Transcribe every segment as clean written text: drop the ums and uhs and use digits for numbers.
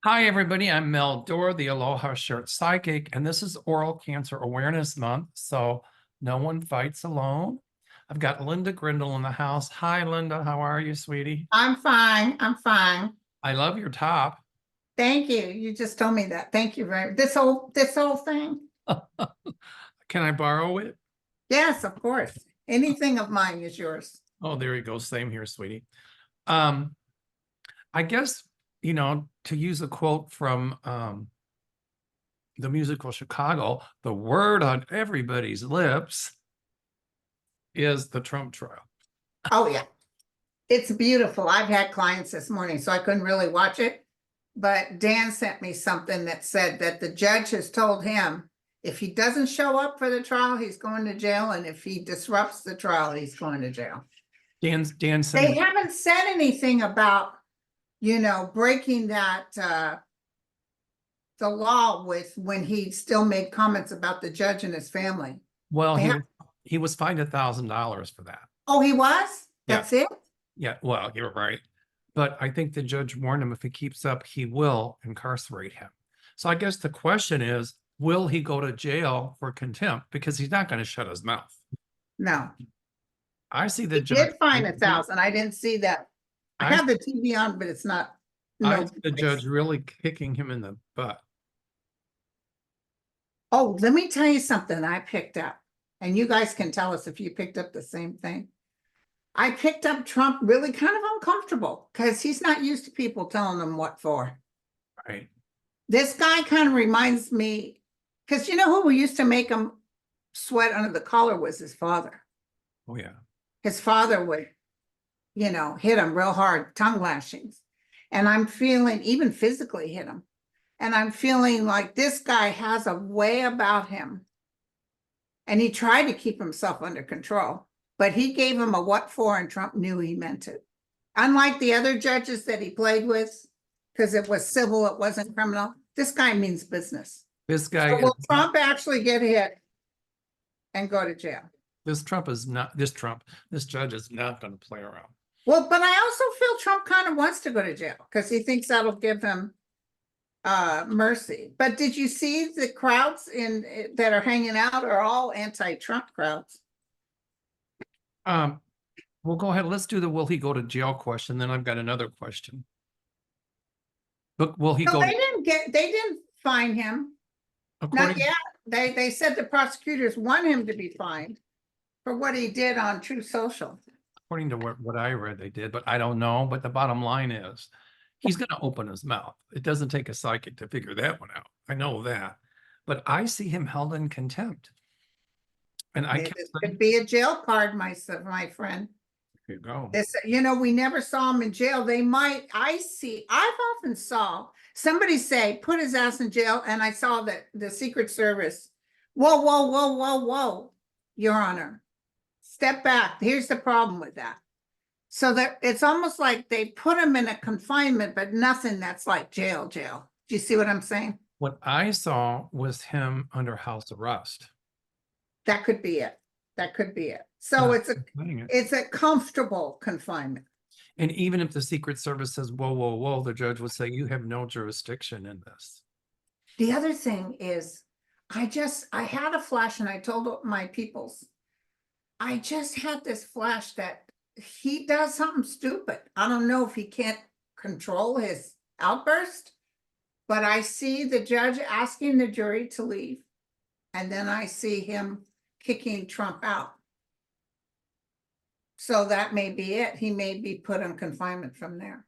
Hi, everybody. I'm Mel Doerr, the Aloha Shirt Psychic, and this is Oral Cancer Awareness Month, so no one fights alone. I've got Linda Grindle in the house. Hi, Linda. How are you, sweetie? I'm fine. I'm fine. I love your top. Thank you. You just told me that. Thank you very much. This whole thing. Can I borrow it? Yes, of course. Anything of mine is yours. Oh, there you go. Same here, sweetie. I guess, to use a quote from the musical Chicago, the word on everybody's lips is the Trump trial. Oh yeah. It's beautiful. I've had clients this morning, so I couldn't really watch it. But Dan sent me something that said that the judge has told him if he doesn't show up for the trial, he's going to jail. And if he disrupts the trial, he's going to jail. Dan They haven't said anything about, breaking that the law with when he still made comments about the judge and his family. Well, he was fined $1,000 for that. Oh, he was? That's it? Yeah, well, you're right. But I think the judge warned him if he keeps up, he will incarcerate him. So I guess the question is, will he go to jail for contempt? Because he's not going to shut his mouth. No. I see the He did fine 1,000. I didn't see that. I have the TV on, but it's not. I see the judge really kicking him in the butt. Oh, let me tell you something I picked up. And you guys can tell us if you picked up the same thing. I picked up Trump really kind of uncomfortable because he's not used to people telling him what for. Right. This guy kind of reminds me, because you know who used to make him sweat under the collar was his father. Oh, yeah. His father would, hit him real hard, tongue lashings. And I'm feeling, even physically hit him. And I'm feeling like this guy has a way about him. And he tried to keep himself under control, but he gave him a what for, and Trump knew he meant it. Unlike the other judges that he played with, because it was civil, it wasn't criminal. This guy means business. This guy. So will Trump actually get hit and go to jail? This judge is not going to play around. Well, but I also feel Trump kind of wants to go to jail because he thinks that'll give him mercy. But did you see the crowds that are hanging out are all anti-Trump crowds? Well, go ahead. Let's do the will he go to jail question. Then I've got another question. But will he go? They didn't fine him. Not yet. They said the prosecutors want him to be fined for what he did on True Social. According to what I read, they did, but I don't know. But the bottom line is he's going to open his mouth. It doesn't take a psychic to figure that one out. I know that. But I see him held in contempt. And it could be a jail card, my friend. There you go. We never saw him in jail. I've often saw somebody say, put his ass in jail. And I saw that the Secret Service, whoa, Your Honor, step back. Here's the problem with that. So that it's almost like they put him in a confinement, but nothing that's like jail. Do you see what I'm saying? What I saw was him under house arrest. That could be it. So it's a comfortable confinement. And even if the Secret Service says, whoa, the judge would say, you have no jurisdiction in this. The other thing is, I had a flash and I told my peoples, I just had this flash that he does something stupid. I don't know if he can't control his outburst, but I see the judge asking the jury to leave. And then I see him kicking Trump out. So that may be it. He may be put on confinement from there.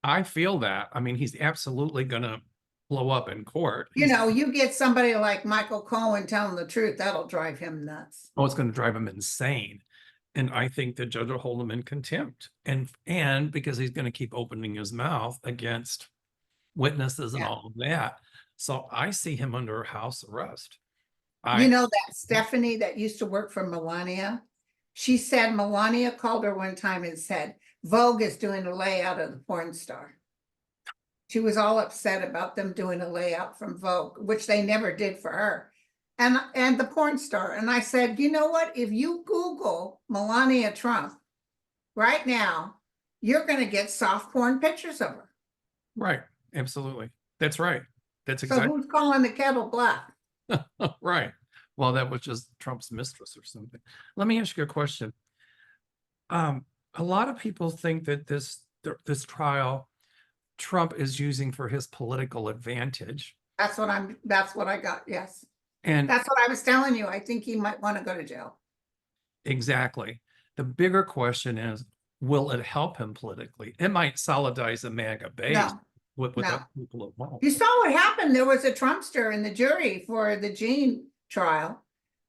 I feel that. I mean, he's absolutely going to blow up in court. You get somebody like Michael Cohen telling the truth, that'll drive him nuts. Oh, it's going to drive him insane. And I think the judge will hold him in contempt. And because he's going to keep opening his mouth against witnesses and all of that. So I see him under house arrest. That Stephanie that used to work for Melania, she said Melania called her one time and said, Vogue is doing a layout of the porn star. She was all upset about them doing a layout from Vogue, which they never did for her. And the porn star. And I said, you know what? If you Google Melania Trump right now, you're going to get soft porn pictures of her. Right. Absolutely. That's right. That's So exactly who's calling the kettle black? right. Well, that was just Trump's mistress or something. Let me ask you a question. A lot of people think that this trial Trump is using for his political advantage. That's what I got, yes. And That's what I was telling you. I think he might want to go to jail. exactly. The bigger question is, will it help him politically? It might solidize the MAGA base No, with no. the people at home. You saw what happened. There was a Trumpster in the jury for the Gene trial,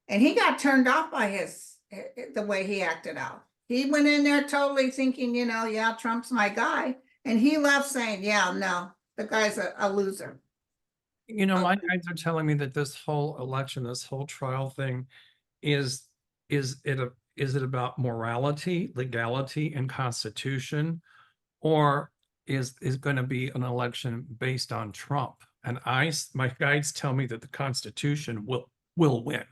and he got turned off by the way he acted out. He went in there totally thinking, yeah, Trump's my guy. And he left saying, yeah, no, the guy's a loser. My guys are telling me that this whole election, this whole trial thing is is it about morality, legality, and constitution, or is going to be an election based on Trump? And my guides tell me that the Constitution will win.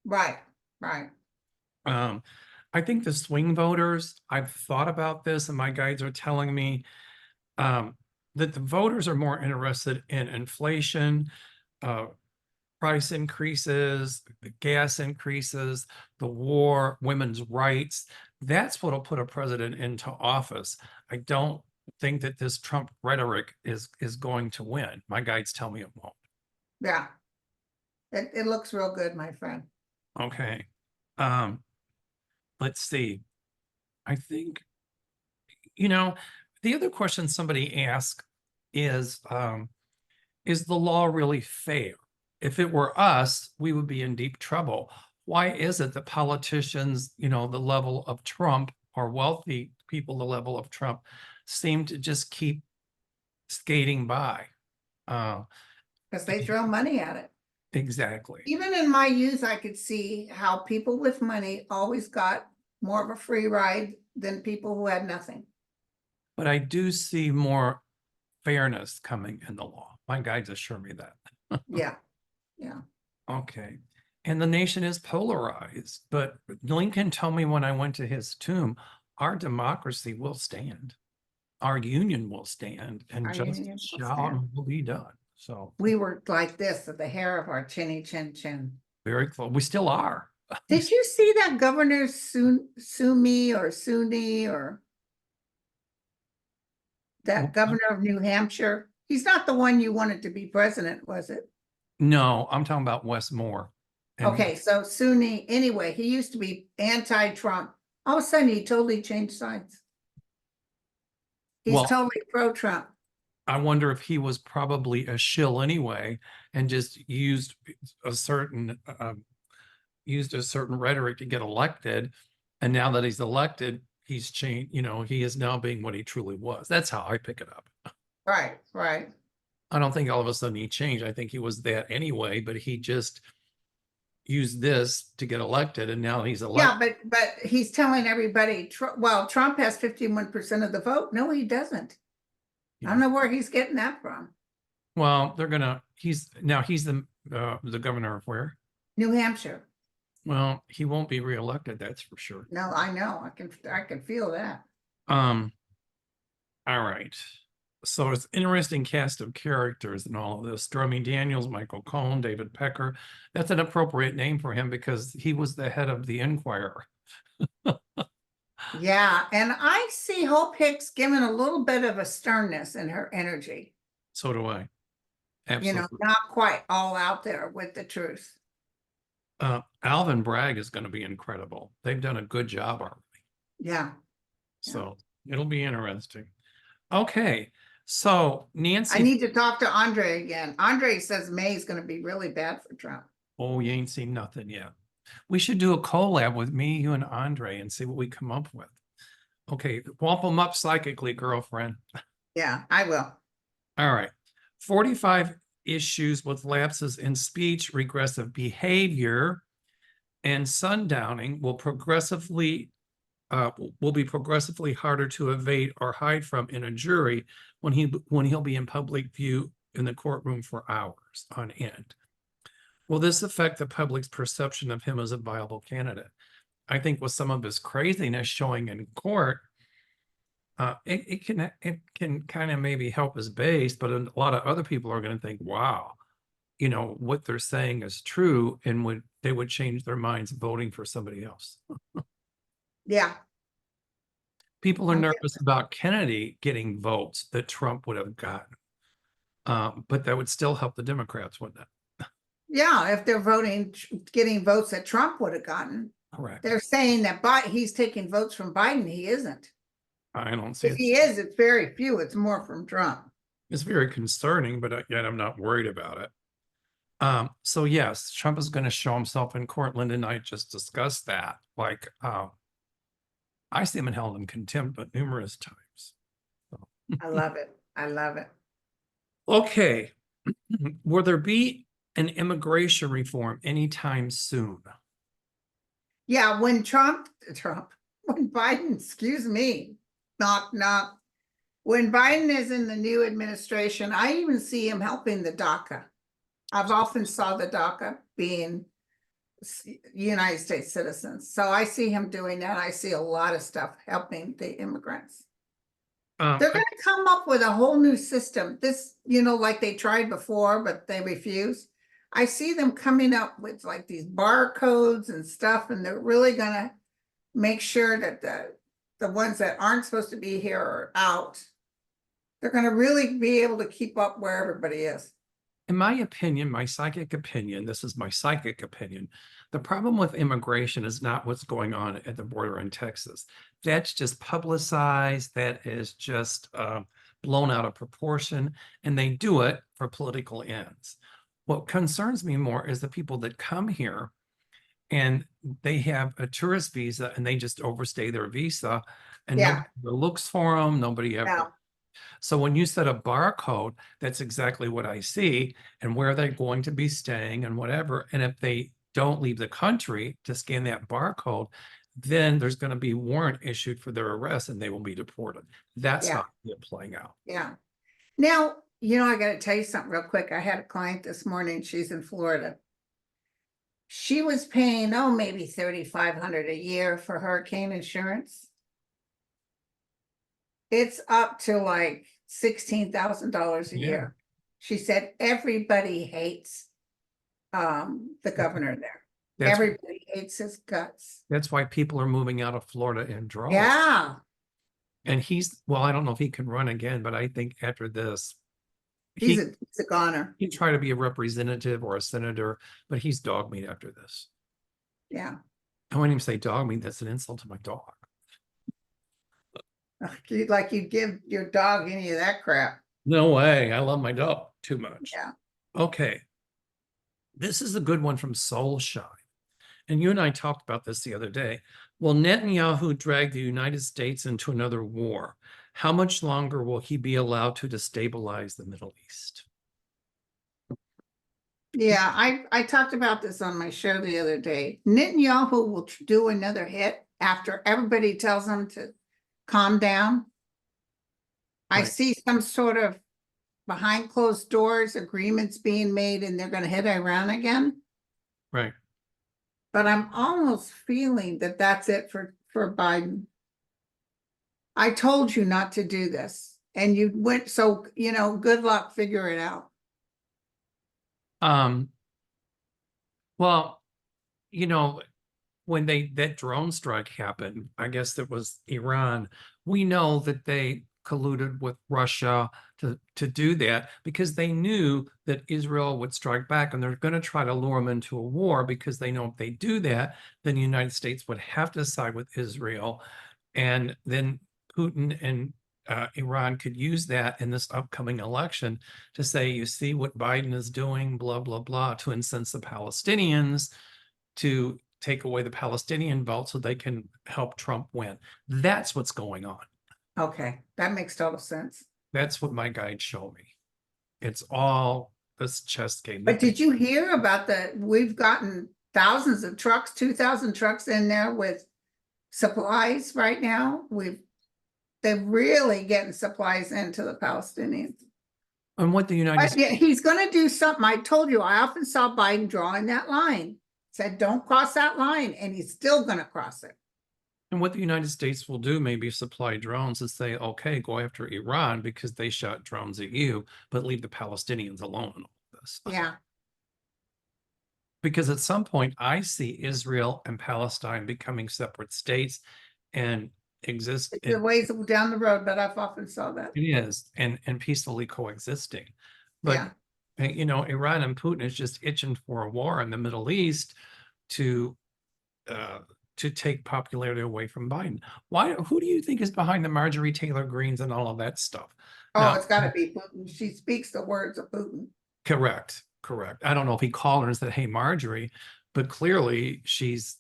Right, right. Um, I think the swing voters, I've thought about this, and my guides are telling me that the voters are more interested in inflation, price increases, the gas increases, the war, women's rights. That's what'll put a president into office. I don't think that this Trump rhetoric is going to win. My guides tell me it won't. Yeah. It looks real good, my friend. Okay. Let's see. I think, the other question somebody asked is the law really fair? If it were us, we would be in deep trouble. Why is it that politicians, the level of Trump, or wealthy people, the level of Trump, seem to just keep skating by? Because they throw money at it. Exactly. Even in my youth, I could see how people with money always got more of a free ride than people who had nothing. But I do see more fairness coming in the law. My guides assure me that. Yeah, yeah. Okay. And the nation is polarized. But Lincoln told me when I went to his tomb, our democracy will stand. Our union will stand, and Our justice union will shall stand. and will be done. So We were like this at the hair of our chinny chin chin. very close. We still are. Did you see that Governor Sumi or Suni or that governor of New Hampshire? He's not the one you wanted to be president, was it? No, I'm talking about Wes Moore. And Okay, so Suni, anyway, he used to be anti-Trump. All of a sudden, he totally changed sides. He's well, totally pro-Trump. I wonder if he was probably a shill anyway, and just used a certain rhetoric to get elected. And now that he's elected, he's changed. He is now being what he truly was. That's how I pick it up. Right, right. I don't think all of a sudden he changed. I think he was that anyway, but he just used this to get elected, and now he's elected. Yeah, but he's telling everybody, well, Trump has 51% of the vote. No, he doesn't. I don't know where he's getting that from. Well, he's the governor of where? New Hampshire. Well, he won't be reelected, that's for sure. No, I know. I can feel that. All right. So it's interesting cast of characters in all of this. Stormy Daniels, Michael Cohen, David Pecker. That's an appropriate name for him because he was the head of the Inquirer. Yeah, and I see Hope Hicks given a little bit of a sternness in her energy. So do I. Absolutely. Not quite all out there with the truth. Alvin Bragg is going to be incredible. They've done a good job already. Yeah. So it'll be interesting. Okay. So Nancy. I need to talk to Andre again. Andre says May is going to be really bad for Trump. Oh, you ain't seen nothing yet. We should do a collab with me, you, and Andre and see what we come up with. Okay, whomp them up psychically, girlfriend. Yeah, I will. All right. 45 issues with lapses in speech, regressive behavior, and sundowning will be progressively harder to evade or hide from in a jury when he'll be in public view in the courtroom for hours on end. Will this affect the public's perception of him as a viable candidate? I think with some of his craziness showing in court, it can kind of maybe help his base, but a lot of other people are going to think, wow, you know, what they're saying is true, and they would change their minds voting for somebody else. Yeah. People are Okay. nervous about Kennedy getting votes that Trump would have gotten. But that would still help the Democrats, wouldn't it? Yeah, if they're getting votes that Trump would have gotten. Correct. They're saying that he's taking votes from Biden. He isn't. I don't see If it. he is, it's very few. It's more from Trump. It's very concerning, but yet I'm not worried about it. So yes, Trump is going to show himself in court. Linda and I just discussed that. Like, I see him held in contempt, but numerous times. So. I love it. I love it. Okay. Will there be an immigration reform anytime soon? Yeah, when when Biden, excuse me, knock, knock. When Biden is in the new administration, I even see him helping the DACA. I've often saw the DACA being United States citizens. So I see him doing that. I see a lot of stuff helping the immigrants. They're going to come up with a whole new system. This, like they tried before, but they refused. I see them coming up with like these barcodes and stuff, and they're really going to make sure that the ones that aren't supposed to be here are out. They're going to really be able to keep up where everybody is. In my opinion, my psychic opinion, this is my psychic opinion, the problem with immigration is not what's going on at the border in Texas. That's just publicized. That is just blown out of proportion, and they do it for political ends. What concerns me more is the people that come here and they have a tourist visa and they just overstay their visa, and nobody ever looks for them. Nobody ever. No. So when you set a barcode, that's exactly what I see, and where they're going to be staying and whatever. And if they don't leave the country to scan that barcode, then there's going to be warrant issued for their arrest and they will be deported. That's how it's playing out. Yeah. Now, I got to tell you something real quick. I had a client this morning. She's in Florida. She was paying, maybe $3,500 a year for hurricane insurance. It's up to like $16,000 a year. She said everybody hates the governor there. Everybody hates his guts. That's why people are moving out of Florida in droves. Yeah. And I don't know if he can run again, but I think after this, he's a goner. He'd try to be a representative or a senator, but he's dog meat after this. Yeah. I wouldn't even say dog meat. That's an insult to my dog. Like you'd give your dog any of that crap. No way. I love my dog too much. Yeah. Okay. This is a good one from Soulshine. And you and I talked about this the other day. Will Netanyahu drag the United States into another war? How much longer will he be allowed to destabilize the Middle East? Yeah, I talked about this on my show the other day. Netanyahu will do another hit after everybody tells him to calm down. I see some sort of behind closed doors agreements being made, and they're going to hit Iran again. Right. But I'm almost feeling that that's it for Biden. I told you not to do this, and you went. So, good luck, figure it out. Well, when that drone strike happened, I guess it was Iran. We know that they colluded with Russia to do that because they knew that Israel would strike back, and they're going to try to lure them into a war because they know if they do that, then the United States would have to side with Israel, and then Putin and Iran could use that in this upcoming election to say, you see what Biden is doing, blah, blah, blah, to incense the Palestinians, to take away the Palestinian vote so they can help Trump win. That's what's going on. Okay, that makes total sense. That's what my guide showed me. It's all this chess game. But did you hear about we've gotten thousands of trucks, 2,000 trucks in there with supplies right now. They're really getting supplies into the Palestinians. And what the United States. He's going to do something. I told you, I often saw Biden drawing that line. Said, don't cross that line. And he's still going to cross it. And what the United States will do, maybe supply drones and say, okay, go after Iran because they shot drones at you, but leave the Palestinians alone in all of this. Yeah, Because at some point, I see Israel and Palestine becoming separate states and exist. it's a ways down the road, but I've often saw that. It is, and peacefully coexisting. Yeah. But, you know, Iran and Putin is just itching for a war in the Middle East to take popularity away from Biden. Who do you think is behind the Marjorie Taylor Greens and all of that stuff? Oh, Now, it's gotta be Putin. She speaks the words of Putin. correct. I don't know if he called her and said, hey, Marjorie, but clearly she's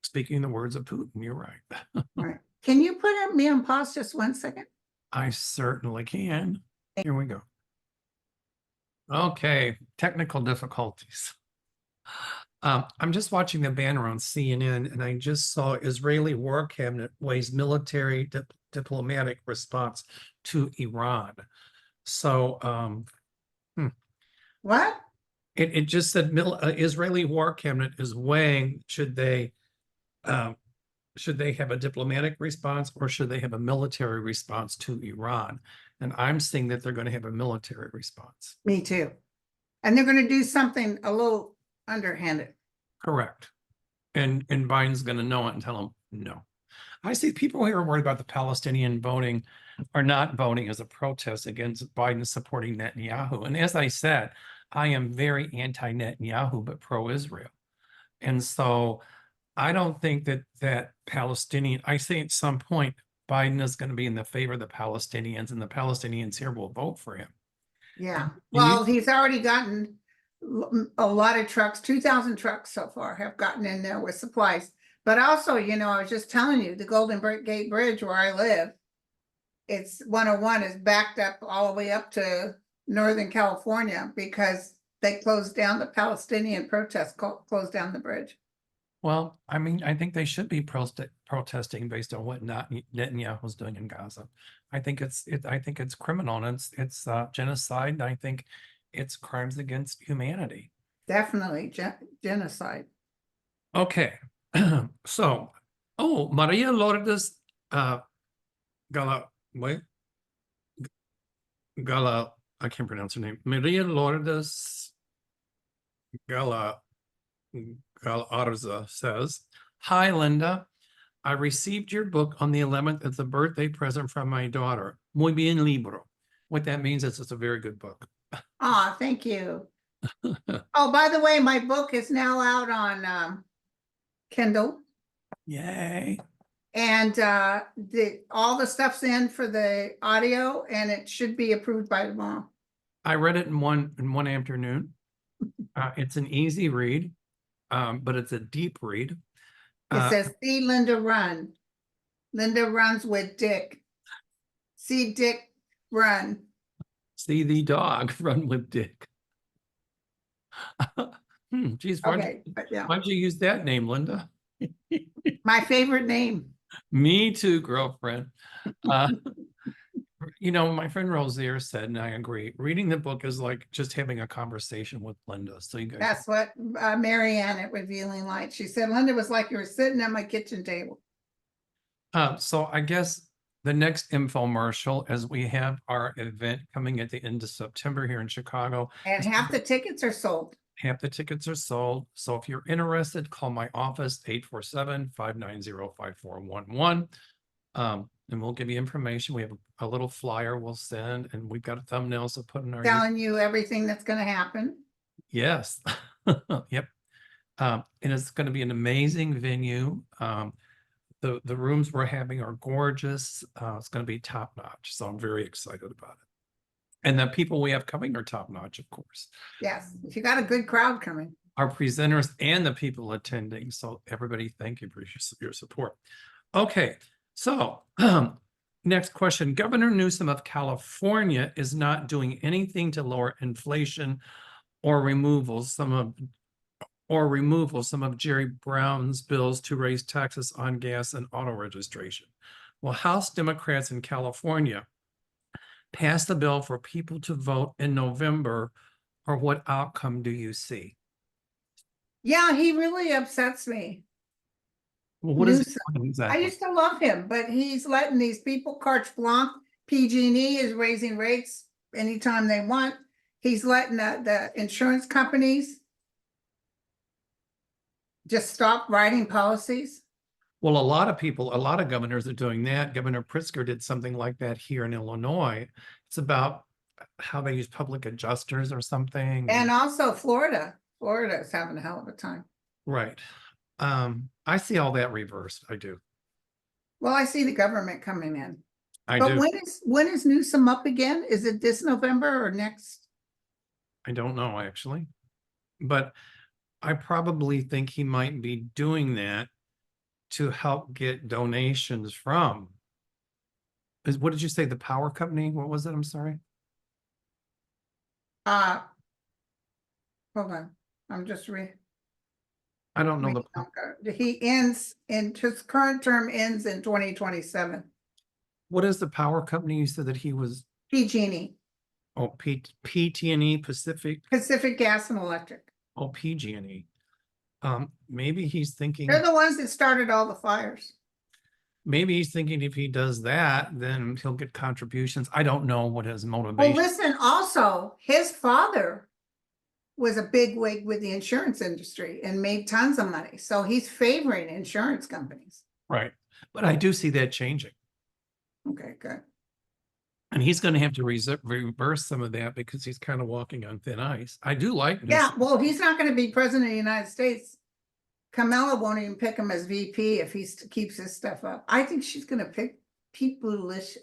speaking the words of Putin. You're right. Right. Can you put me on pause just 1 second? I certainly can. Here we go. Okay, technical difficulties. I'm just watching the banner on CNN, and I just saw Israeli war cabinet weighs military diplomatic response to Iran. So What? it just said Israeli war cabinet is weighing should they have a diplomatic response or should they have a military response to Iran? And I'm seeing that they're going to have a military response. Me too. And they're gonna do something a little underhanded. Correct. And Biden's going to know it and tell him no. I see people here are worried about the Palestinian voting or not voting as a protest against Biden supporting Netanyahu. And as I said, I am very anti-Netanyahu, but pro-Israel. And so I don't think that Palestinian, I say at some point, Biden is going to be in the favor of the Palestinians and the Palestinians here will vote for him. Yeah. And Well, he's already gotten a lot of trucks, 2,000 trucks so far have gotten in there with supplies. But also, you know, I was just telling you, the Golden Gate Bridge where I live, it's 101 is backed up all the way up to Northern California because they closed down the Palestinian protest, closed down the bridge. Well, I mean, I think they should be protesting based on what Netanyahu's doing in Gaza. I think it's criminal and it's genocide. And I think it's crimes against humanity. Definitely genocide. Okay, so, Maria Lourdes Gala, I can't pronounce her name. Maria Lourdes Galarza says, hi, Linda. I received your book on the 11th as a birthday present from my daughter. Muy bien libro. What that means is it's a very good book. Oh, thank you. Oh, by the way, my book is now out on Kindle. Yay. And all the stuff's in for the audio and it should be approved by tomorrow. I read it in one afternoon. It's an easy read, but it's a deep read. It says, see Linda run. Linda runs with Dick. See Dick run. See the dog run with Dick. Geez, Okay, but yeah, why'd you use that name, Linda? my favorite name. Me too, girlfriend. You know, my friend Rozier said, and I agree, reading the book is like just having a conversation with Linda. So you guys, That's what Marianne at Revealing Light, she said, Linda was like you were sitting at my kitchen table. so I guess the next infomercial, as we have our event coming at the end of September here in Chicago. And half the tickets are sold. Half the tickets are sold. So if you're interested, call my office, 847-590-5411. And we'll give you information. We have a little flyer we'll send, and we've got thumbnails to put in our. Telling you everything that's going to happen. Yes. Yep. And it's going to be an amazing venue. The rooms we're having are gorgeous. It's going to be top notch. So I'm very excited about it. And the people we have coming are top notch, of course. Yes, if you got a good crowd coming. Our presenters and the people attending. So everybody, thank you for your support. Okay. So next question. Governor Newsom of California is not doing anything to lower inflation or removal some of Jerry Brown's bills to raise taxes on gas and auto registration. Well, House Democrats in California passed the bill for people to vote in November, or what outcome do you see? Yeah, he really upsets me. Well, what is he Newsom. doing I exactly? used to love him, but he's letting these people carte blanche. PG&E is raising rates anytime they want. He's letting the insurance companies just stop writing policies. Well, a lot of people, a lot of governors are doing that. Governor Pritzker did something like that here in Illinois. It's about how they use public adjusters or something. And also Florida. Florida is having a hell of a time. Right. I see all that reversed. I do. Well, I see the government coming in. I But do. when is Newsom up again? Is it this November or next? I don't know actually. But I probably think he might be doing that to help get donations from. What did you say? The power company? What was it? I'm sorry. Hold on. I'm just I don't know he ends in his current term ends in 2027. what is the power company? You said that he was, PG&E, oh, PG&E Pacific, Pacific Gas and Electric. oh, PG&E. Maybe he's thinking, They're the ones that started all the fires. if he does that, then he'll get contributions. I don't know what his Well, motivation. listen, also, his father was a big wig with the insurance industry and made tons of money. So he's favoring insurance companies. Right. But I do see that changing. Okay, good. And he's going to have to reverse some of that because he's kind of walking on thin ice. I do like Yeah, Newsom. well, he's not going to be president of the United States. Kamala won't even pick him as VP if he keeps his stuff up. I think she's going to pick Pete Buttigieg.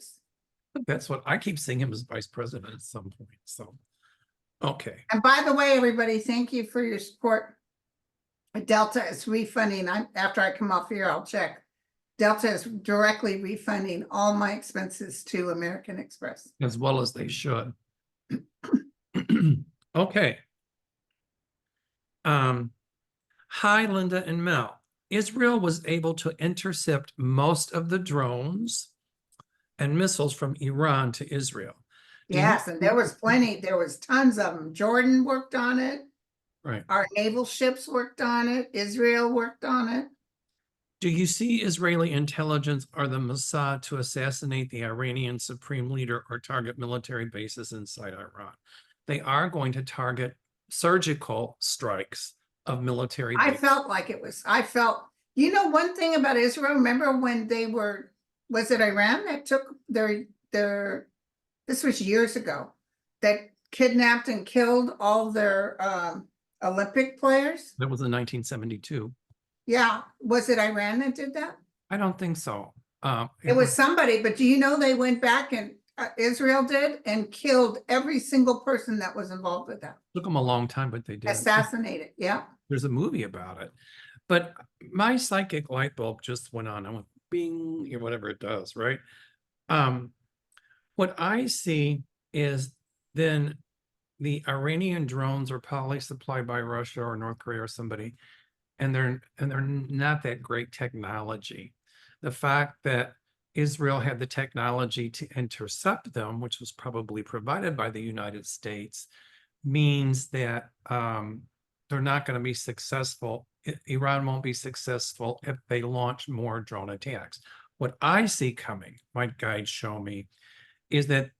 That's what I keep seeing him as vice president at some point. So, okay. And by the way, everybody, thank you for your support. Delta is refunding. After I come off here, I'll check. Delta is directly refunding all my expenses to American Express. As well as they should. Okay. Hi, Linda and Mel. Israel was able to intercept most of the drones and missiles from Iran to Israel. Yes, and there was plenty. There was tons of them. Jordan worked on it. Right. Our naval ships worked on it. Israel worked on it. Do you see Israeli intelligence or the Mossad to assassinate the Iranian supreme leader or target military bases inside Iran? They are going to target surgical strikes of military bases. I felt like it was, you know, one thing about Israel, remember when they were, was it Iran that took their, this was years ago, that kidnapped and killed all their Olympic players? That was in 1972. Yeah, was it Iran that did that? I don't think so. It was somebody, but do you know they went back and Israel did and killed every single person that was involved with that? Took them a long time, but they did. Assassinated, yeah. There's a movie about it. But my psychic light bulb just went on. I went bing, or whatever it does, right? What I see is then the Iranian drones are probably supplied by Russia or North Korea or somebody, and they're not that great technology. The fact that Israel had the technology to intercept them, which was probably provided by the United States, means that they're not going to be successful. Iran won't be successful if they launch more drone attacks. What I see coming, my guides show me, is that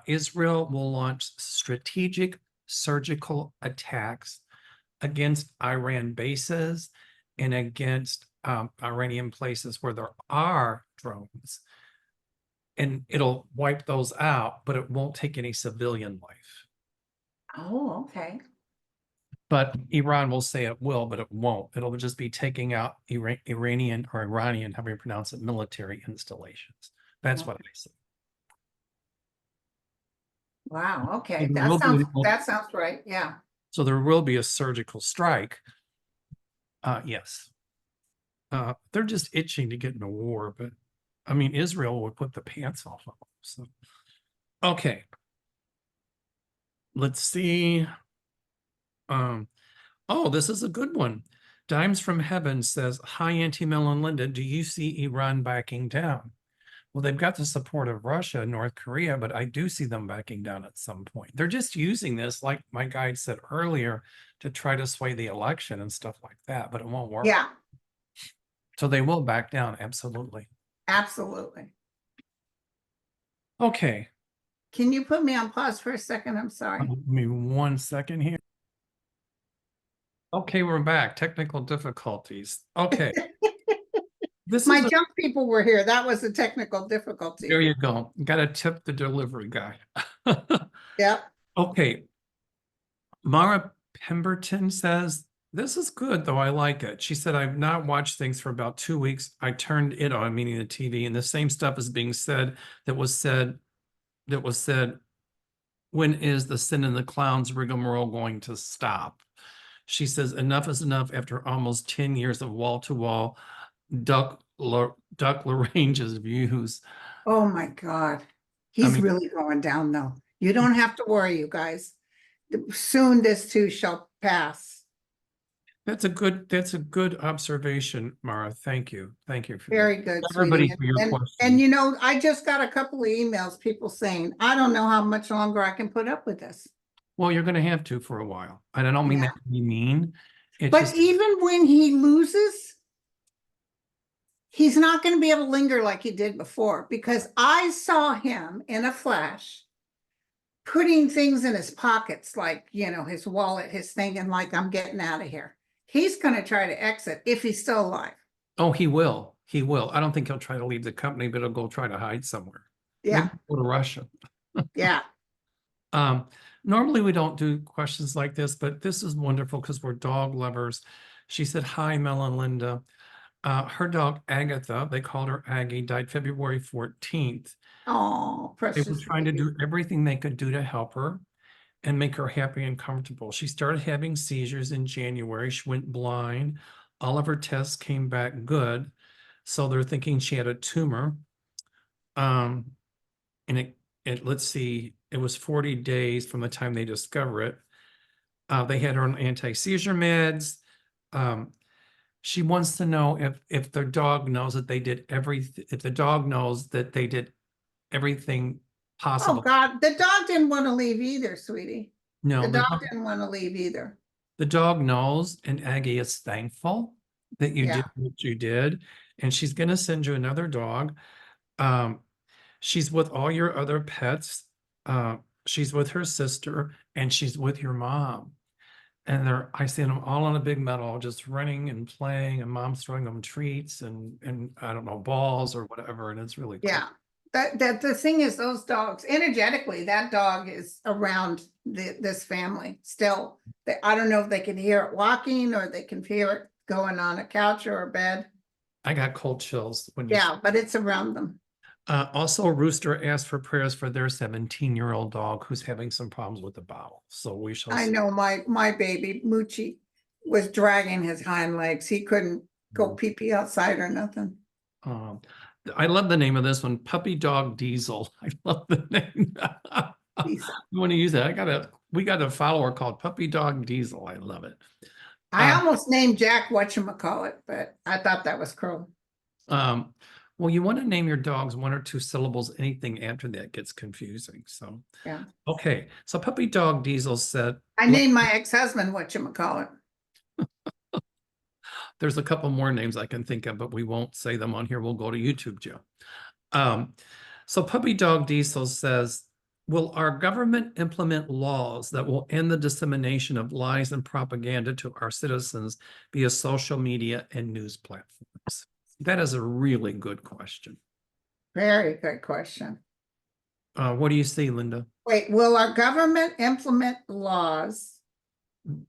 Israel will launch strategic surgical attacks against Iran bases and against Iranian places where there are drones. And it'll wipe those out, but it won't take any civilian life. Oh, okay. But Iran will say it will, but it won't. It'll just be taking out Iranian, however you pronounce it, military installations. That's what I see. Wow, okay. And That sounds right, yeah. So there will be a surgical strike. Yes. They're just itching to get in a war, but I mean, Israel would put the pants off of them. So, okay. Let's see. Oh, this is a good one. Dimes from Heaven says, hi, Auntie Mel and Linda, do you see Iran backing down? Well, they've got the support of Russia and North Korea, but I do see them backing down at some point. They're just using this, like my guide said earlier, to try to sway the election and stuff like that, but it won't work. Yeah. So they will back down, absolutely. Absolutely. Okay, Can you put me on pause for a second? I'm sorry. give me 1 second here. Okay, we're back. Technical difficulties. Okay. This My is junk people were here. That was a technical difficulty. there you go. Got to tip the delivery guy. Yep. Okay. Mara Pemberton says, this is good, though I like it. She said, I've not watched things for about 2 weeks. I turned it on, meaning the TV, and the same stuff is being said that was said, when is the sin and the clowns rigmarole going to stop? She says, enough is enough after almost 10 years of wall-to-wall Duck LaRange's views. Oh my God. He's mean- really going down though. You don't have to worry, you guys. Soon this too shall pass. That's a good observation, Mara. Thank you. Thank you for that. Very good, Everybody sweetie. for your And question. you know, I just got a couple of emails, people saying, I don't know how much longer I can put up with this. Well, you're gonna have to for a while. And I don't mean that to be mean. It's But just, even when he loses, he's not going to be able to linger like he did before, because I saw him in a flash putting things in his pockets, like, you know, his wallet, his thing, and like, I'm getting out of here. He's going to try to exit if he's still alive. oh, he will. He will. I don't think he'll try to leave the company, but he'll go try to hide somewhere. Yeah. Maybe go to Russia. Yeah. Normally we don't do questions like this, but this is wonderful because we're dog lovers. She said, hi, Mel and Linda. Her dog, Agatha, they called her Aggie, died February 14th. Oh, They were precious trying to baby. do everything they could do to help her and make her happy and comfortable. She started having seizures in January. She went blind. All of her tests came back good. So they're thinking she had a tumor. And let's see, it was 40 days from the time they discover it. They had her on anti-seizure meds. She wants to know if their dog knows that they did everything, if the dog knows that they did everything Oh possible. God, the dog didn't want to leave either, sweetie. No, The dog didn't want to leave either. the dog knows, and Aggie is thankful that you Yeah. did what you did, and she's going to send you another dog. She's with all your other pets. She's with her sister, and she's with your mom. And I see them all on a big meadow, just running and playing, and mom's throwing them treats and I don't know, balls or whatever, and it's really cool. Yeah. That the thing is, those dogs, energetically, that dog is around this family still. I don't know if they can hear it walking or they can hear it going on a couch or a bed. I got cold chills when you. Yeah, but it's around them. Also, Rooster asked for prayers for their 17-year-old dog who's having some problems with the bowel. So we shall I see. know my baby Moochie was dragging his hind legs. He couldn't go pee pee outside or nothing. I love the name of this one, Puppy Dog Diesel. I love the name. Diesel. You want to use that? We got a follower called Puppy Dog Diesel. I love it. I almost named Jack whatchamacallit, but I thought that was cruel. Well, you want to name your dogs 1 or 2 syllables. Anything after that gets confusing. So, yeah. Okay. So Puppy Dog Diesel said, I named my ex-husband whatchamacallit. there's a couple more names I can think of, but we won't say them on here. We'll go to YouTube, Joe. So Puppy Dog Diesel says, will our government implement laws that will end the dissemination of lies and propaganda to our citizens via social media and news platforms? That is a really good question. Very good question. What do you see, Linda? Wait, will our government implement laws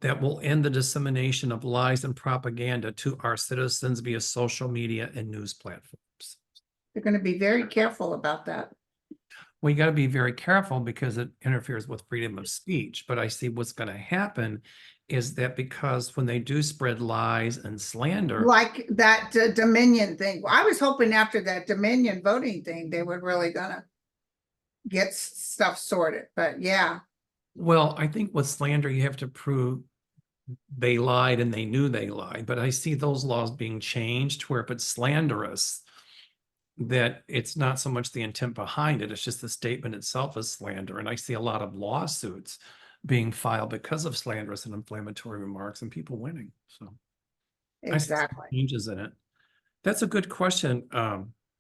that will end the dissemination of lies and propaganda to our citizens via social media and news platforms? They're going to be very careful about that. Well, you got to be very careful because it interferes with freedom of speech. But I see what's going to happen is that because when they do spread lies and slander, like that Dominion thing, I was hoping after that Dominion voting thing, they were really gonna get stuff sorted, but yeah. Well, I think with slander, you have to prove they lied and they knew they lied. But I see those laws being changed where if it's slanderous, that it's not so much the intent behind it, it's just the statement itself is slander. And I see a lot of lawsuits being filed because of slanderous and inflammatory remarks and people winning. So Exactly. I see changes in it. That's a good question.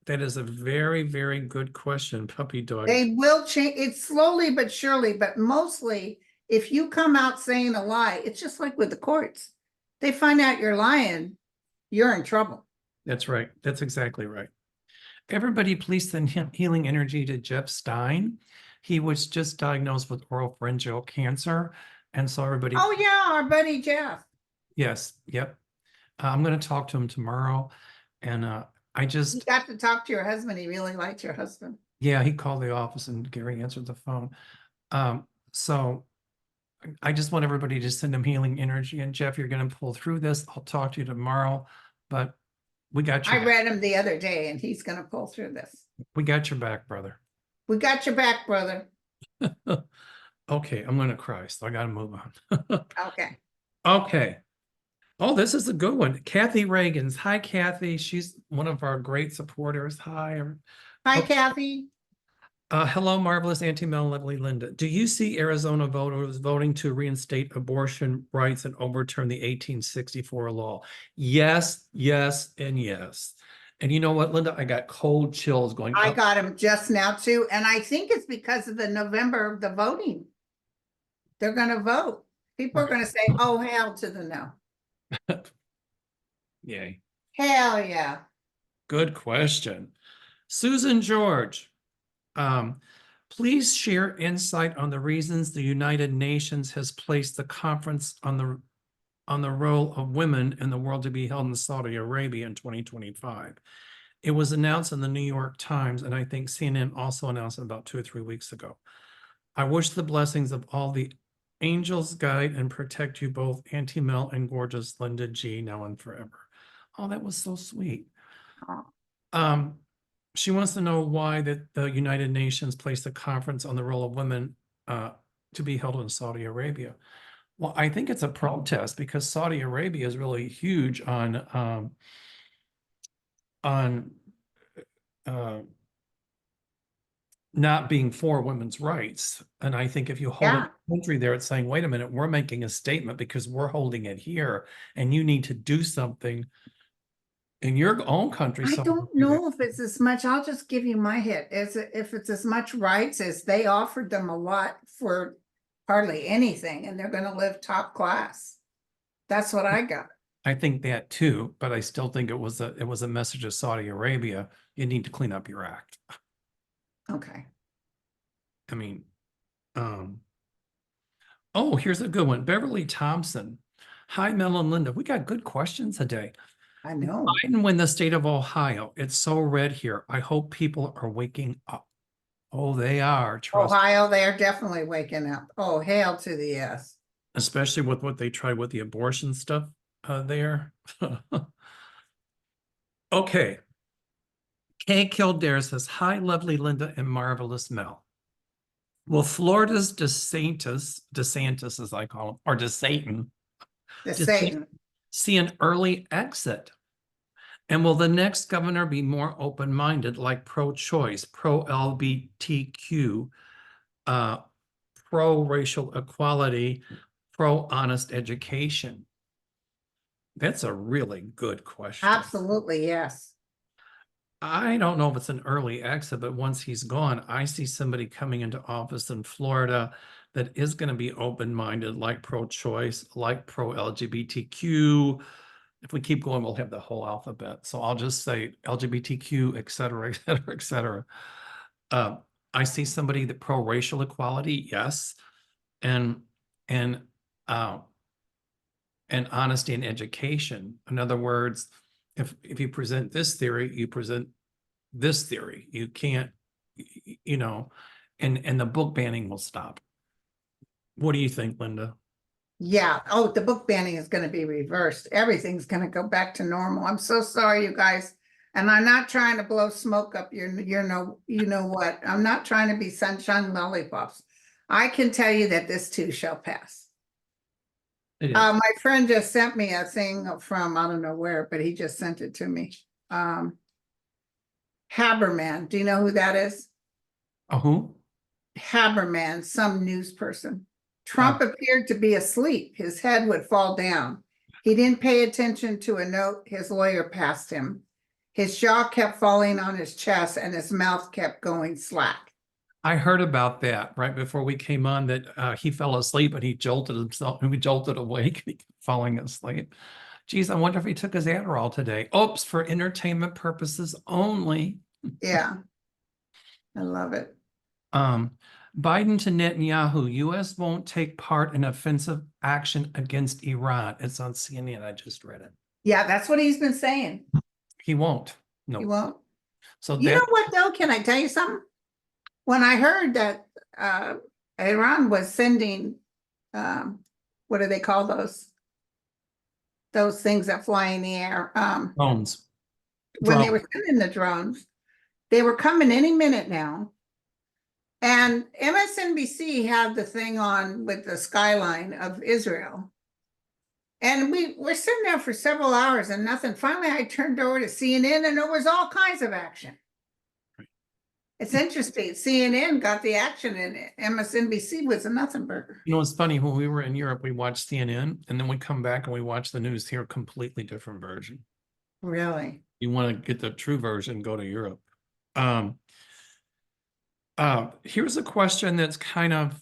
That is a very, very good question, puppy dog. They will change it slowly but surely, but mostly if you come out saying a lie, it's just like with the courts. They find out you're lying, you're in trouble. That's right. That's exactly right. Everybody, please send healing energy to Jeff Stein. He was just diagnosed with oropharyngeal cancer. And so everybody, Oh yeah, our buddy Jeff. yes, yep. I'm going to talk to him tomorrow. And I You just, got to talk to your husband. He really liked your husband. yeah, he called the office and Gary answered the phone. So I just want everybody to send him healing energy. And Jeff, you're going to pull through this. I'll talk to you tomorrow, but we got your I back. read him the other day and he's going to pull through this. We got your back, brother. We got your back, brother. Okay, I'm going to cry, so I got to move on. Okay. Okay. Oh, this is a good one. Kathy Reagans. Hi, Kathy. She's one of our great supporters. Hi. Hi, Oh, Kathy. hello, marvelous Auntie Mel, lovely Linda. Do you see Arizona voters voting to reinstate abortion rights and overturn the 1864 law? Yes, yes, and yes. And you know what, Linda? I got cold chills going I up. got him just now too. And I think it's because of the November, the voting. They're going to vote. People are going to say, oh, hell to the no. Yay. Hell yeah. Good question. Susan George, please share insight on the reasons the United Nations has placed the conference on the role of women in the world to be held in Saudi Arabia in 2025. It was announced in the New York Times, and I think CNN also announced it about 2 or 3 weeks ago. I wish the blessings of all the angels guide and protect you both, Auntie Mel and gorgeous Linda G, now and forever. Oh, that was so sweet. Oh. She wants to know why the United Nations placed a conference on the role of women to be held in Saudi Arabia. Well, I think it's a protest because Saudi Arabia is really huge on not being for women's rights. And I think if you hold Yeah. a country there, it's saying, wait a minute, we're making a statement because we're holding it here, and you need to do something in your own country. I So don't know if it's as much, I'll just give you my hit, if it's as much rights as they offered them a lot for hardly anything, and they're gonna live top class. That's what I got. I think that too, but I still think it was a message of Saudi Arabia. You need to clean up your act. Okay. I mean, oh, here's a good one. Beverly Thompson. Hi, Mel and Linda. We got good questions today. I know. Biden win the state of Ohio. It's so red here. I hope people are waking up. Oh, they are. Trust. Ohio, they're definitely waking up. Oh, hail to the yes. Especially with what they tried with the abortion stuff there. Okay. Kay Kildare says, hi, lovely Linda and marvelous Mel. Will Florida's DeSantis, as I call him, or DeSatan, The Satan. see an early exit? And will the next governor be more open-minded, like pro-choice, pro-LGBTQ, pro-racial equality, pro-honest education? That's a really good question. Absolutely, yes. I don't know if it's an early exit, but once he's gone, I see somebody coming into office in Florida that is going to be open-minded, like pro-choice, like pro-LGBTQ. If we keep going, we'll have the whole alphabet. So I'll just say LGBTQ, et cetera, et cetera, et cetera. I see somebody that pro-racial equality, yes, and honesty in education. In other words, if you present this theory, you present this theory. You can't, you know, and the book banning will stop. What do you think, Linda? Yeah. Oh, the book banning is going to be reversed. Everything's going to go back to normal. I'm so sorry, you guys. And I'm not trying to blow smoke up you know what. I'm not trying to be sunshine lollipops. I can tell you that this too shall pass. My friend just sent me a thing from, I don't know where, but he just sent it to me. Haberman. Do you know who that is? Who? Haberman, some news person. Trump appeared to be asleep. His head would fall down. He didn't pay attention to a note his lawyer passed him. his jaw kept falling on his chest and his mouth kept going slack. I heard about that right before we came on, that he fell asleep and he jolted himself and we jolted awake and he kept falling asleep. Geez, I wonder if he took his Adderall today. Oops, for entertainment purposes only. Yeah, I love it. Biden to Netanyahu, U.S. won't take part in offensive action against Iran. It's on CNN. I just read it. Yeah, that's what he's been saying. He won't. No. He won't. So You know what though? Can I tell you something? When I heard that Iran was sending, what do they call those? Those things that fly in the air. drones. When they were sending the drones, they were coming any minute now. And MSNBC had the thing on with the skyline of Israel. And we were sitting there for several hours and nothing. Finally, I turned over to CNN and there was all kinds of action. It's interesting. CNN got the action and MSNBC was a nothing burger. You know, it's funny, when we were in Europe, we watched CNN and then we come back and we watch the news here, completely different version. Really? You want to get the true version, go to Europe. Here's a question that's kind of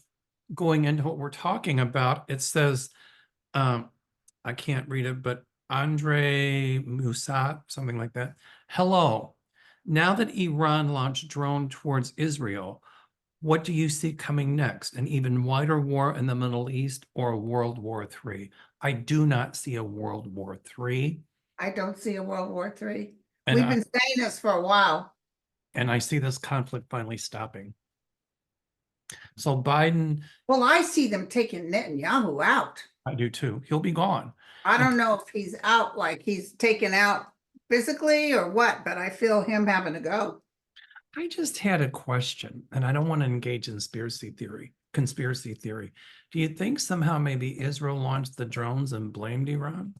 going into what we're talking about. It says, I can't read it, but Andre Musat, something like that. Hello. Now that Iran launched drone towards Israel, what do you see coming next? An even wider war in the Middle East or a World War III? I do not see a World War III. I don't see a World War III. And We've been saying this for a while. And I see this conflict finally stopping. So Biden. Well, I see them taking Netanyahu out. I do too. He'll be gone. I don't know if he's out, like he's taken out physically or what, but I feel him having to go. I just had a question, and I don't want to engage in conspiracy theory. Do you think somehow maybe Israel launched the drones and blamed Iran?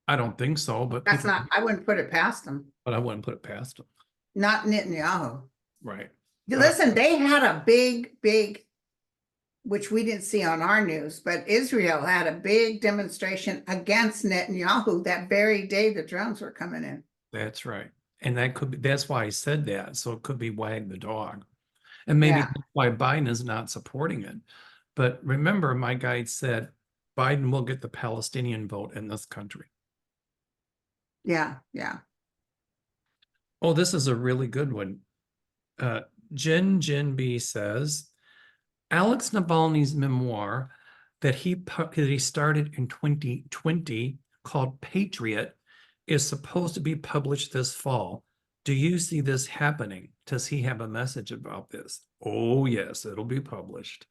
I don't think so, but That's not, I wouldn't put it past them. But I wouldn't put it past them. Not Netanyahu. Right. Listen, they had a big, which we didn't see on our news, but Israel had a big demonstration against Netanyahu that very day the drones were coming in. That's right. And that could be, that's why I said that. So it could be wag the dog. And maybe that's why Biden is not supporting it. But remember, my guide said Biden will get the Palestinian vote in this country. Yeah. Oh, this is a really good one. Jin B says, Alex Navalny's memoir that he started in 2020 called Patriot is supposed to be published this fall. Do you see this happening? Does he have a message about this? Oh, yes, it'll be published.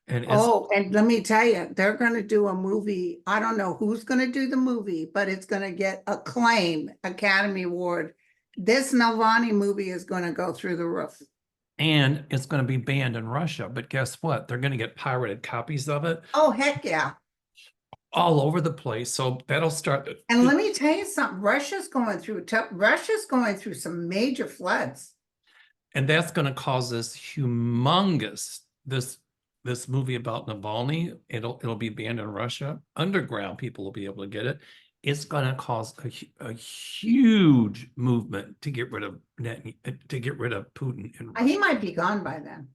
And and let me tell you, they're going to do a movie. I don't know who's going to do the movie, but it's going to get acclaim, Academy Award. This Navalny movie is going to go through the roof. And it's going to be banned in Russia. But guess what? They're going to get pirated copies of it. Oh, heck yeah. All over the place. So that'll start. And let me tell you something. Russia's going through some major floods. And that's going to cause this humongous, this movie about Navalny. It'll be banned in Russia. Underground people will be able to get it. It's going to cause a huge movement to get rid of Putin. He might be gone by then.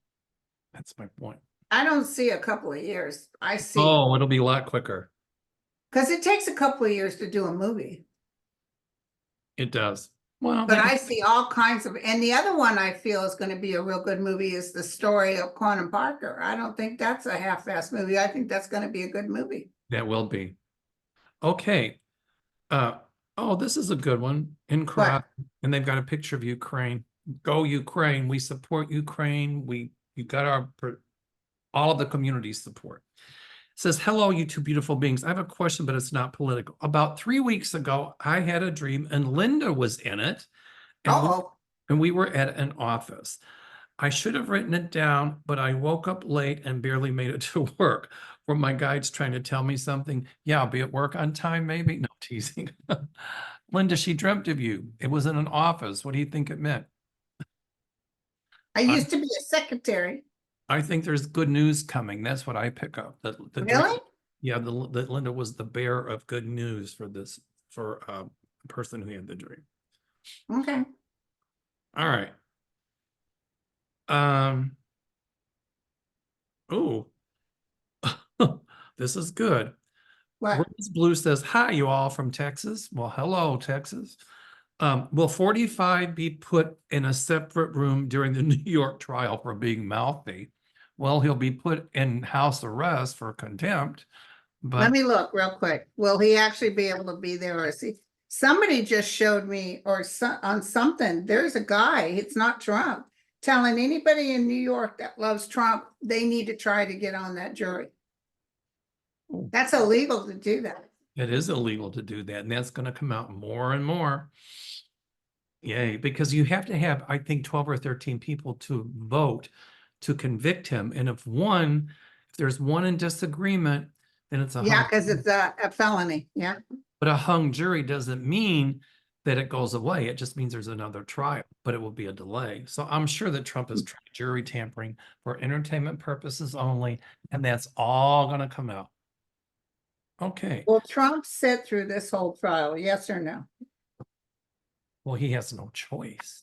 That's my point. I don't see a couple of years. I see. Oh, it'll be a lot quicker. Because it takes a couple of years to do a movie. It does. Well, but I see all kinds of, and the other one I feel is going to be a real good movie is the story of Quantum Parker. I don't think that's a half-assed movie. I think that's going to be a good movie. That will be. Okay. Oh, this is a good one. In Croatia, and they've got a picture of Ukraine. Go Ukraine. We support Ukraine. You got all of the community's support. It says, hello, you two beautiful beings. I have a question, but it's not political. About 3 weeks ago, I had a dream and Linda was in it. And we were at an office. I should have written it down, but I woke up late and barely made it to work. Were my guides trying to tell me something? Yeah, I'll be at work on time, maybe. No, teasing. Linda, she dreamt of you. It was in an office. What do you think it meant? I used to be a secretary. I think there's good news coming. That's what I pick up. Really? Yeah, that Linda was the bearer of good news for the person who had the dream. Okay. All right. Oh, this is good. What? Rose Blue says, hi, you all from Texas. Well, hello, Texas. Will 45 be put in a separate room during the New York trial for being mouthy? Well, he'll be put in house arrest for contempt, Let but me look real quick. Will he actually be able to be there or see? Somebody just showed me on something, there's a guy, it's not Trump, telling anybody in New York that loves Trump, they need to try to get on that jury. That's illegal to do that. it is illegal to do that. And that's going to come out more and more. Yay, because you have to have, I think, 12 or 13 people to vote to convict him. And if there's one in disagreement, then it's a Yeah, hung. because it's a felony. Yeah. But a hung jury doesn't mean that it goes away. It just means there's another trial, but it will be a delay. So I'm sure that Trump is trying jury tampering for entertainment purposes only, and that's all going to come out. Okay. Will Trump sit through this whole trial? Yes or no? Well, he has no choice.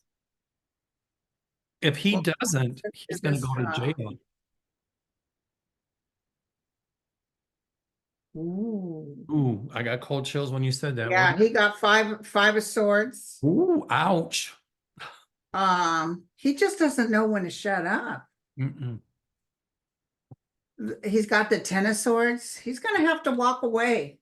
If he Well, doesn't, he's going to this go to trial. jail. Ooh. Ooh, I got cold chills when you said that. Yeah, he got five of swords. Ooh, ouch. He just doesn't know when to shut up. Mm-mm. He's got the 10 of swords. He's gonna have to walk away.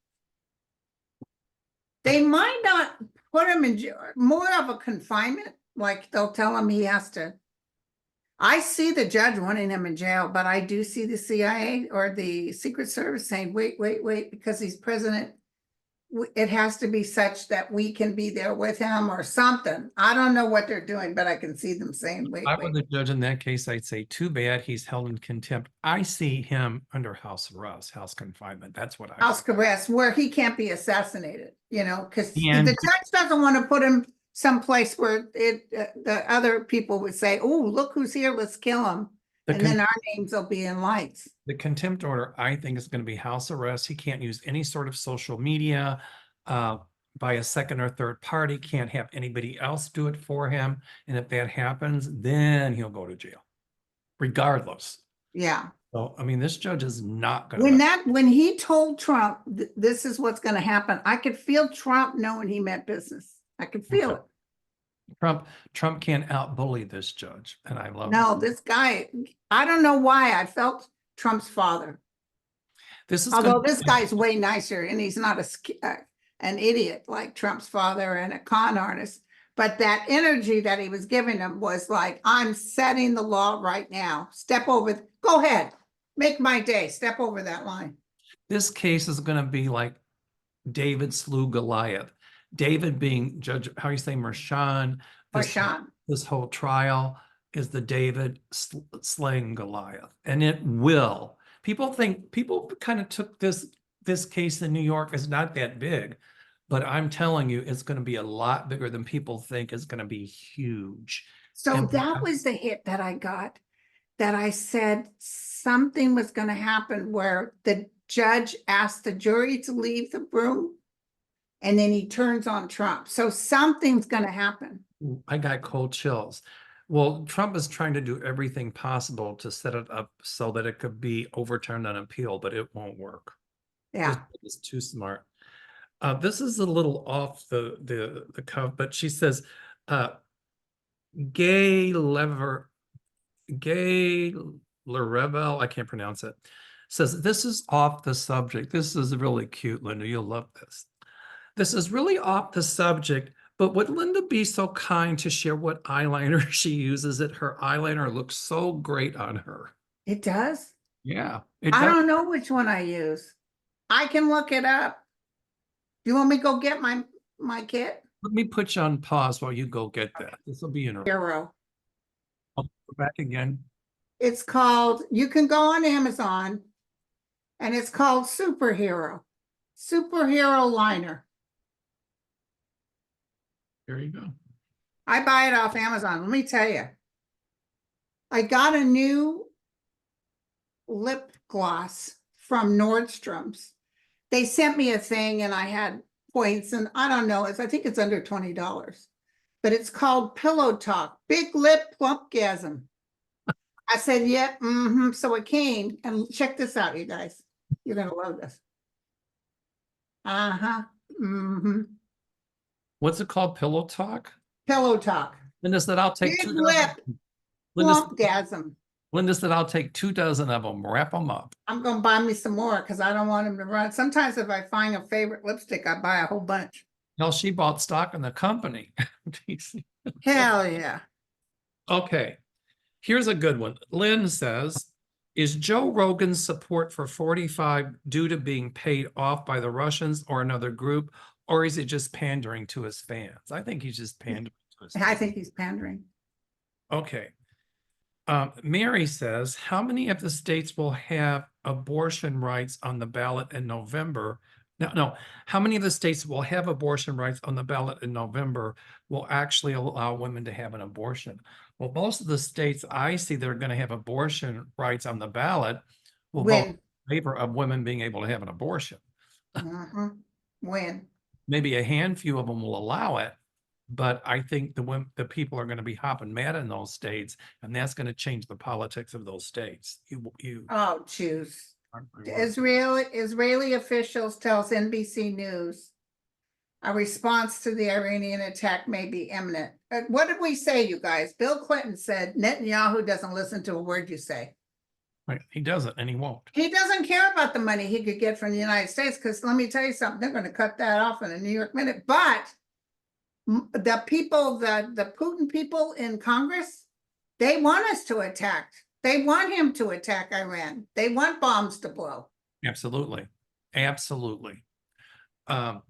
They might not put him in more of a confinement, like they'll tell him he has to. I see the judge wanting him in jail, but I do see the CIA or the Secret Service saying, wait, because he's president. It has to be such that we can be there with him or something. I don't know what they're doing, but I can see them saying, wait. I would the judge in that case, I'd say, too bad he's held in contempt. I see him under house arrest, house confinement. That's what I House arrest where he can't be assassinated, because the And- judge doesn't want to put him someplace where the other people would say, oh, look who's here, let's kill him. And then our names will be in lights. The contempt order, I think, is going to be house arrest. He can't use any sort of social media by a second or third party, can't have anybody else do it for him. And if that happens, then he'll go to jail, regardless. Yeah. So, I mean, this judge is not going to. When he told Trump, this is what's going to happen, I could feel Trump knowing he meant business. I could feel it. Trump can't out-bully this judge, and I love No, this guy, I don't know why I felt Trump's father. this is Although this guy's way nicer and he's not an idiot like Trump's father and a con artist. But that energy that he was giving him was like, I'm setting the law right now. Step over, go ahead, make my day, step over that line. This case is going to be like David slew Goliath. David being Judge, how you say, Mershon. This whole trial is the David slaying Goliath, and it will. People kind of took this case in New York as not that big, but I'm telling you, it's going to be a lot bigger than people think. It's going to be huge. So that was the hit that I got, that I said something was going to happen where the judge asked the jury to leave the room and then he turns on Trump. So something's going to happen. I got cold chills. Well, Trump is trying to do everything possible to set it up so that it could be overturned on appeal, but it won't work. Yeah. It's too smart. This is a little off the cuff, but she says, Gay Lerevel, I can't pronounce it, says, this is off the subject. This is really cute, Linda. You'll love this. This is really off the subject, but would Linda be so kind to share what eyeliner she uses? Her eyeliner looks so great on her. It does? Yeah. I don't know which one I use. I can look it up. Do you want me to go get my kit? Let me put you on pause while you go get that. This will be interesting. Hero. I'll go back again. It's called, you can go on Amazon and it's called Superhero Liner. There you go. I buy it off Amazon. Let me tell you, I got a new lip gloss from Nordstrom's. They sent me a thing and I had points, and I don't know, I think it's under $20. But it's called Pillow Talk, Big Lip Plumpgasm. I said, yeah, so it came, and check this out, you guys. You're gonna love this. Uh-huh. What's it called? Pillow talk? Pillow Talk. Linda said, I'll take Big 2 lip dozen. Linda, plumpgasm. Linda said, I'll take 2 dozen of them, wrap them up. I'm gonna buy me some more because I don't want him to run. Sometimes if I find a favorite lipstick, I buy a whole bunch. Hell, she bought stock in the company. Hell yeah. Okay, here's a good one. Lynn says, is Joe Rogan's support for 45 due to being paid off by the Russians or another group, or is it just pandering to his fans? I think he's just pandering to his I fans. think he's pandering. Okay. Mary says, how many of the states will have abortion rights on the ballot in November? No, how many of the states will have abortion rights on the ballot in November will actually allow women to have an abortion? Well, most of the states I see that are going to have abortion rights on the ballot will vote in favor of women being able to have an abortion. When? Maybe a handful of them will allow it, but I think the people are going to be hopping mad in those states, and that's going to change the politics of those states. Oh, choose. Israeli officials tells NBC News a response to the Iranian attack may be imminent. What did we say, you guys? Bill Clinton said Netanyahu doesn't listen to a word you say. Right, he doesn't, and he won't. He doesn't care about the money he could get from the United States, because let me tell you something, they're going to cut that off in a New York minute. But the people, the Putin people in Congress, they want us to attack. They want him to attack Iran. They want bombs to blow. Absolutely. Absolutely. I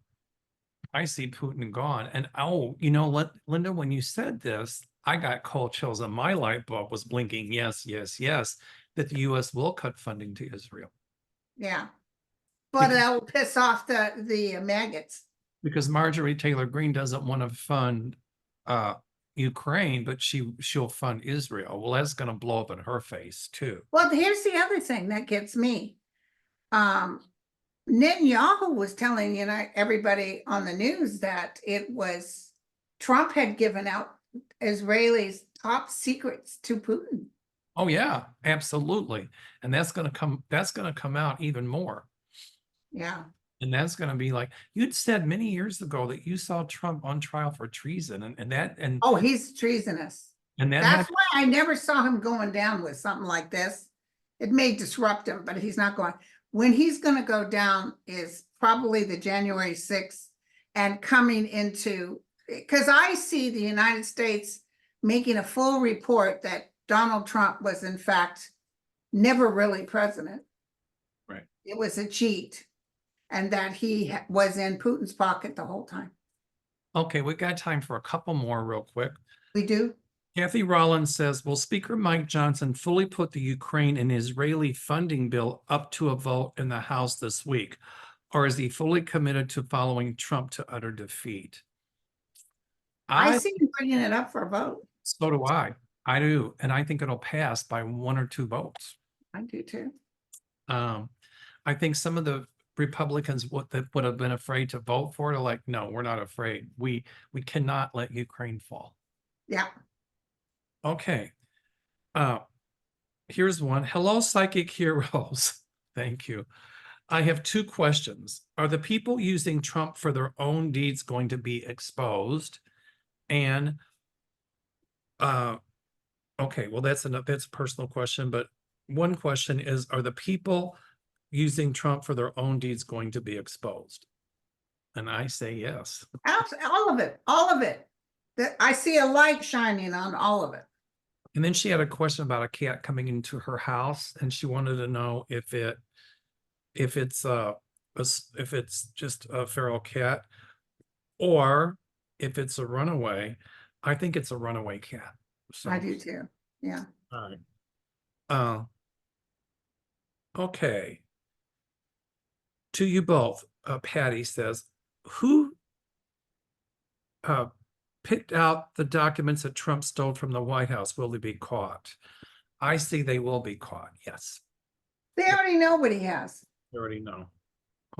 see Putin gone. And Linda, when you said this, I got cold chills and my light bulb was blinking. Yes, yes, yes, that the US will cut funding to Israel. Yeah. But that will piss off the maggots. Because Marjorie Taylor Greene doesn't want to fund Ukraine, but she'll fund Israel. Well, that's going to blow up in her face too. Well, here's the other thing that gets me. Netanyahu was telling everybody on the news that it was Trump had given out Israelis' top secrets to Putin. Oh yeah, absolutely, and that's going to come out even more. Yeah. And that's going to be like, you'd said many years ago that you saw Trump on trial for treason and oh, he's treasonous. And that's why I never saw him going down with something like this. It may disrupt him, but he's not going. When he's going to go down is probably the January 6th and coming into, because I see the United States making a full report that Donald Trump was in fact never really president. Right. It was a cheat. And that he was in Putin's pocket the whole time. Okay, we got time for a couple more real quick. We do. Kathy Rollins says, will Speaker Mike Johnson fully put the Ukraine and Israeli funding bill up to a vote in the House this week? Or is he fully committed to following Trump to utter defeat? I see him bringing it up for a vote. So do I. I do. And I think it'll pass by 1 or 2 votes. I do too. I think some of the Republicans would have been afraid to vote for it are like, no, we're not afraid. We cannot let Ukraine fall. Yeah. Okay. Here's one. Hello, psychic heroes. Thank you. I have 2 questions. Are the people using Trump for their own deeds going to be exposed? And okay, well, that's a personal question, but one question is, are the people using Trump for their own deeds going to be exposed? And I say yes. All of it. All of it. I see a light shining on all of it. And then she had a question about a cat coming into her house, and she wanted to know if it's just a feral cat or if it's a runaway. I think it's a runaway cat. So I do too. Yeah. all right. Okay. To you both, Patty says, who picked out the documents that Trump stole from the White House? Will they be caught? I see they will be caught, yes. They already know what he has. They already know.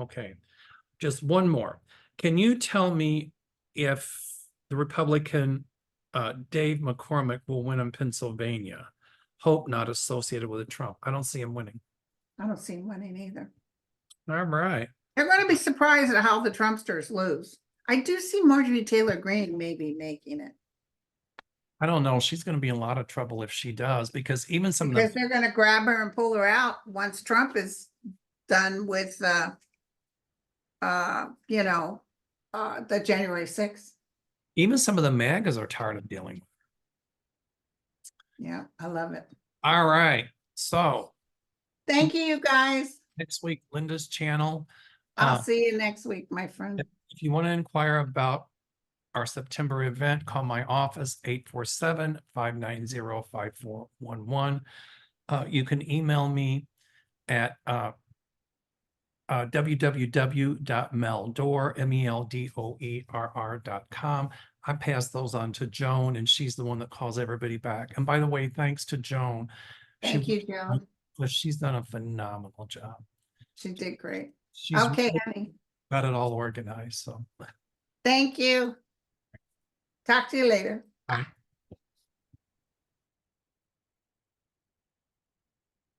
Okay. Just one more. Can you tell me if the Republican Dave McCormick will win in Pennsylvania? Hope not associated with Trump. I don't see him winning. I don't see him winning either. All right. They're going to be surprised at how the Trumpsters lose. I do see Marjorie Taylor Greene maybe making it. I don't know. She's going to be in a lot of trouble if she does, because even some Because of the they're going to grab her and pull her out once Trump is done with, you know, the January 6th. even some of the MAGAs are tired of dealing with. Yeah, I love it. All right. So Thank you, you guys. next week, Linda's channel. I'll see you next week, my friend. If you want to inquire about our September event, call my office 847-590-5411. You can email me at www.meldoerr.com. I pass those on to Joan, and she's the one that calls everybody back. And by the way, thanks to Joan. Thank you, Joan. She's done a phenomenal job. She did great. She's Okay, really honey. got it all organized. So Thank you. Talk to you later. bye.